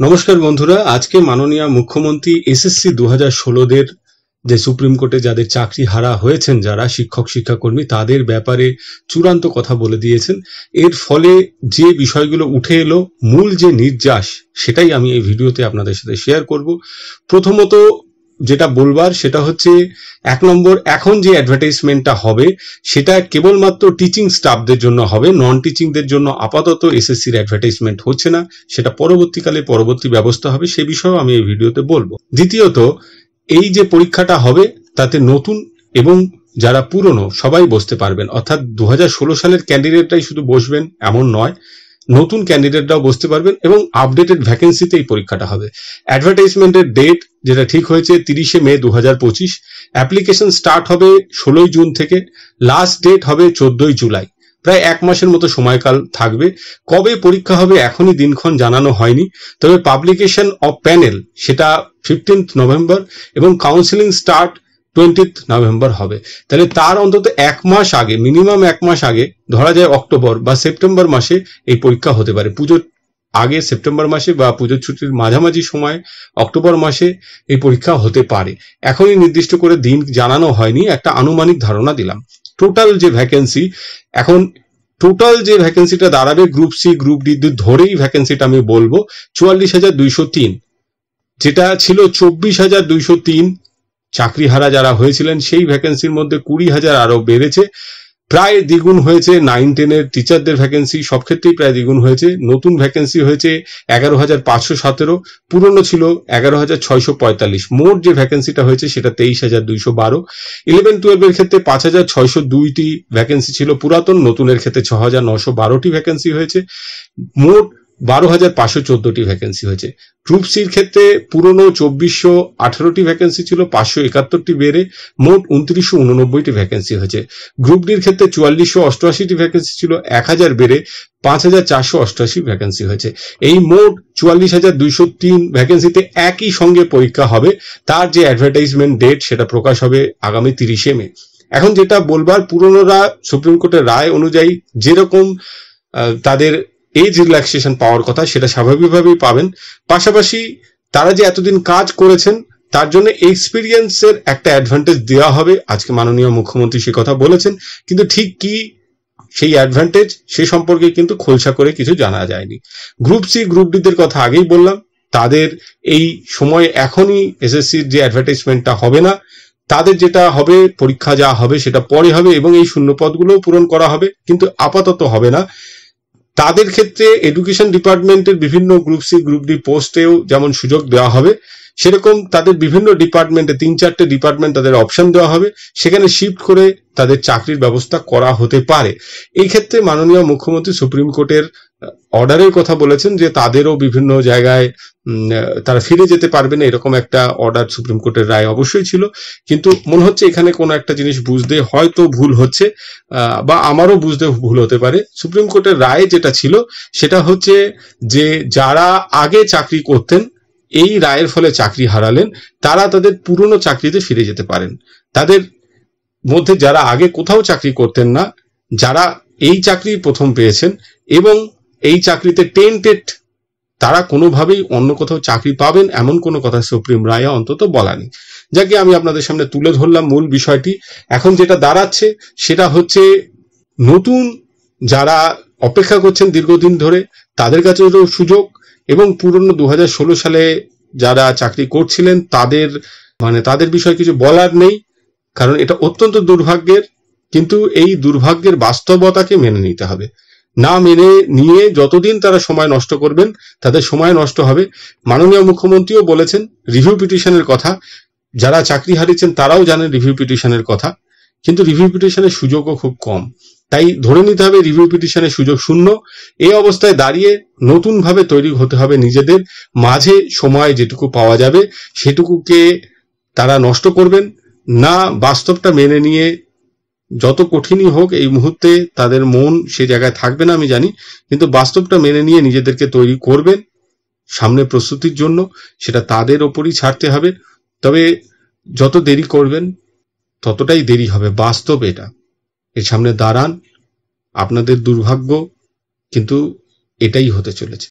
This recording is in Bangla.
নমস্কার বন্ধুরা, আজকে মাননীয় মুখ্যমন্ত্রী এসএসসি 2016 যে সুপ্রিম কোর্টে যাদের চাকরি হারা হয়েছেন, যারা শিক্ষক শিক্ষাকর্মী, তাদের ব্যাপারে চূড়ান্ত কথা বলে দিয়েছেন। এর ফলে যে বিষয়গুলো উঠে এলো, মূল যে নির্যাস, সেটাই আমি এই ভিডিওতে আপনাদের সাথে শেয়ার করব। প্রথমত যেটা বলবার সেটা হচ্ছে, 1 নম্বর, এখন যে অ্যাডভার্টাইজমেন্টটা হবে সেটা কেবলমাত্র টিচিং স্টাফদের জন্য হবে, নন টিচিংদের জন্য আপাতত এসএসসির অ্যাডভার্টাইজমেন্ট হচ্ছে না। সেটা পরবর্তীকালে পরবর্তী ব্যবস্থা হবে, সে বিষয়েও আমি এই ভিডিওতে বলবো। দ্বিতীয়ত, এই যে পরীক্ষাটা হবে তাতে নতুন এবং যারা পুরনো সবাই বসতে পারবেন, অর্থাৎ 2016 সালের ক্যান্ডিডেটরাই শুধু বসবেন এমন নয়, নতুন ক্যান্ডিডেটরাও বসতে পারবেন এবং আপডেটেড ভ্যাকেন্সিতে এই পরীক্ষাটা হবে। অ্যাডভার্টাইজমেন্টের ডেট যেটা ঠিক হয়েছে 30শে মে 2025, অ্যাপ্লিকেশন স্টার্ট হবে 16ই জুন থেকে, লাস্ট ডেট হবে 14ই জুলাই। প্রায় 1 মাসের মতো সময়কাল থাকবে। কবে পরীক্ষা হবে এখনই দিনক্ষণ জানানো হয়নি, তবে পাবলিকেশন অফ প্যানেল সেটা 15th নভেম্বর এবং কাউন্সিলিং স্টার্ট 20th নভেম্বর হবে। তাহলে তার অন্তত 1 মাস আগে, মিনিমাম 1 মাস আগে, ধরা যায় অক্টোবর বা সেপ্টেম্বর মাসে এই পরীক্ষা হতে পারে। পুজোর আগে সেপ্টেম্বর মাসে বা পুজোর ছুটির মাঝামাঝি সময় অক্টোবর মাসে এই পরীক্ষা হতে পারে। এখনই নির্দিষ্ট করে দিন জানানো হয়নি, একটা আনুমানিক ধারণা দিলাম। টোটাল যে ভ্যাকেন্সি, এখন টোটাল যে ভ্যাকেন্সিটা দাঁড়াবে গ্রুপ সি গ্রুপ ডি ধরেই ভ্যাকেন্সিটা আমি বলবো 44,203, যেটা ছিল 24,203। চাকরিহারা যারা হয়েছিলেন সেই ভ্যাকেন্সির মধ্যে 20,000 আরো বেড়েছে, প্রায় দ্বিগুণ হয়েছে। 9-10 টিচারদের ভ্যাকেন্সি সব ক্ষেত্রেই প্রায় দ্বিগুণ হয়েছে। নতুন ভ্যাকেন্সি হয়েছে 11,517, পুরনো ছিল 11,645। মোট যে ভ্যাকেন্সিটা হয়েছে সেটা 23,212। 11-12 এর ক্ষেত্রে 5,602টি ভ্যাকেন্সি ছিল পুরাতন, নতুনের ক্ষেত্রে 6,912টি ভ্যাকেন্সি হয়েছে, মোট 12,514টি ভ্যাকেন্সি হয়েছে। গ্রুপ সির ক্ষেত্রে পুরনো 2,418টি ভ্যাকেন্সি ছিল, 571টি বেড়ে মোট 2,989টি ভ্যাকেন্সি হয়েছে। গ্রুপ ডির ক্ষেত্রে 4,488টি ভ্যাকেন্সি ছিল, 1,000 বেড়ে 5,488 ভ্যাকেন্সি হয়েছে। এই মোট 44,203 ভ্যাকেন্সিতে একই সঙ্গে পরীক্ষা হবে। তার যে অ্যাডভার্টাইজমেন্ট ডেট সেটা প্রকাশ হবে আগামী 30শে মে। এখন যেটা বলবার, পুরনোরা সুপ্রিম কোর্টের রায় অনুযায়ী যেরকম তাদের এজ রিল্যাক্সেশন পাওয়ার কথা সেটা স্বাভাবিকভাবেই পাবেন। পাশাপাশি তারা যে এতদিন কাজ করেছেন তার জন্য এক্সপিরিয়েন্সের একটা অ্যাডভান্টেজ দেওয়া হবে। আজকে মাননীয় মুখ্যমন্ত্রী সে কথা বলেছেন, কিন্তু ঠিক কি সেই অ্যাডভান্টেজ সে সম্পর্কে কিন্তু খোলসা করে কিছু জানা যায়নি। গ্রুপ সি গ্রুপ ডিদের কথা আগেই বললাম, তাদের এই সময় এখনই এসএসসির যে অ্যাডভার্টাইজমেন্টটা হবে না, তাদের যেটা হবে পরীক্ষা যা হবে সেটা পরে হবে এবং এই শূন্যপদগুলোও পূরণ করা হবে, কিন্তু আপাতত হবে না। তাদের ক্ষেত্রে এডুকেশন ডিপার্টমেন্টের বিভিন্ন গ্রুপ সি গ্রুপ ডি পোস্টেও যেমন সুযোগ দেওয়া হবে, সেরকম তাদের বিভিন্ন ডিপার্টমেন্টে 3-4টে ডিপার্টমেন্ট তাদের অপশন দেওয়া হবে, সেখানে শিফট করে তাদের চাকরির ব্যবস্থা করা হতে পারে। এই ক্ষেত্রে মাননীয় মুখ্যমন্ত্রী সুপ্রিম কোর্টের অর্ডারের কথা বলেছেন যে তাদেরও বিভিন্ন জায়গায় তারা ফিরে যেতে পারবে না, এরকম একটা অর্ডার সুপ্রিম কোর্টের রায় অবশ্যই ছিল। কিন্তু মনে হচ্ছে এখানে কোনো একটা জিনিস বুঝতে হয়তো ভুল হচ্ছে, বা আমারও বুঝতে ভুল হতে পারে। সুপ্রিম কোর্টের রায় যেটা ছিল সেটা হচ্ছে যে যারা আগে চাকরি করতেন, এই রায়ের ফলে চাকরি হারালেন, তারা তাদের পুরনো চাকরিতে ফিরে যেতে পারেন। তাদের মধ্যে যারা আগে কোথাও চাকরি করতেন না, যারা এই চাকরি প্রথম পেয়েছেন এবং এই চাকরিতে টেন্টেড, তারা কোনোভাবেই অন্য কোথাও চাকরি পাবেন এমন কোনো কথা সুপ্রিম রায়ে অন্তত বলা নেই। যাকে আমি আপনাদের সামনে তুলে ধরলাম মূল বিষয়টি। এখন যেটা দাঁড়াচ্ছে সেটা হচ্ছে, নতুন যারা অপেক্ষা করছেন দীর্ঘদিন ধরে তাদের কাছেও সুযোগ, এবং পুরনো 2016 সালে যারা চাকরি করছিলেন তাদের বিষয়ে কিছু বলার নেই, কারণ এটা অত্যন্ত দুর্ভাগ্যের। কিন্তু এই দুর্ভাগ্যের বাস্তবতাকে মেনে নিতে হবে। না মেনে নিয়ে যতদিন তারা সময় নষ্ট করবেন, তাদের সময় নষ্ট হবে। মাননীয় মুখ্যমন্ত্রীও বলেছেন রিভিউ পিটিশনের কথা, যারা চাকরি হারিয়েছেন তারাও জানেন রিভিউ পিটিশনের কথা, কিন্তু রিভিউ পিটিশনের সুযোগও খুব কম। তাই ধরে নিতে হবে রিভিউ পিটিশনের সুযোগ শূন্য। এই অবস্থায় দাঁড়িয়ে নতুন ভাবে তৈরি হতে হবে নিজেদের। মাঝে সময় যেটুকু পাওয়া যাবে সেটুকুকে তারা নষ্ট করবেন না। বাস্তবটা মেনে নিয়ে, যত কঠিনই হোক এই মুহূর্তে তাদের মন সে জায়গায় থাকবে না আমি জানি, কিন্তু বাস্তবটা মেনে নিয়ে নিজেদেরকে তৈরি করবেন সামনে প্রস্তুতির জন্য, সেটা তাদের ওপরই ছাড়তে হবে। তবে যত দেরি করবেন ততটাই দেরি হবে, বাস্তব এটা। এর সামনে দাঁড়ান, আপনাদের দুর্ভাগ্য, কিন্তু এটাই হতে চলেছে।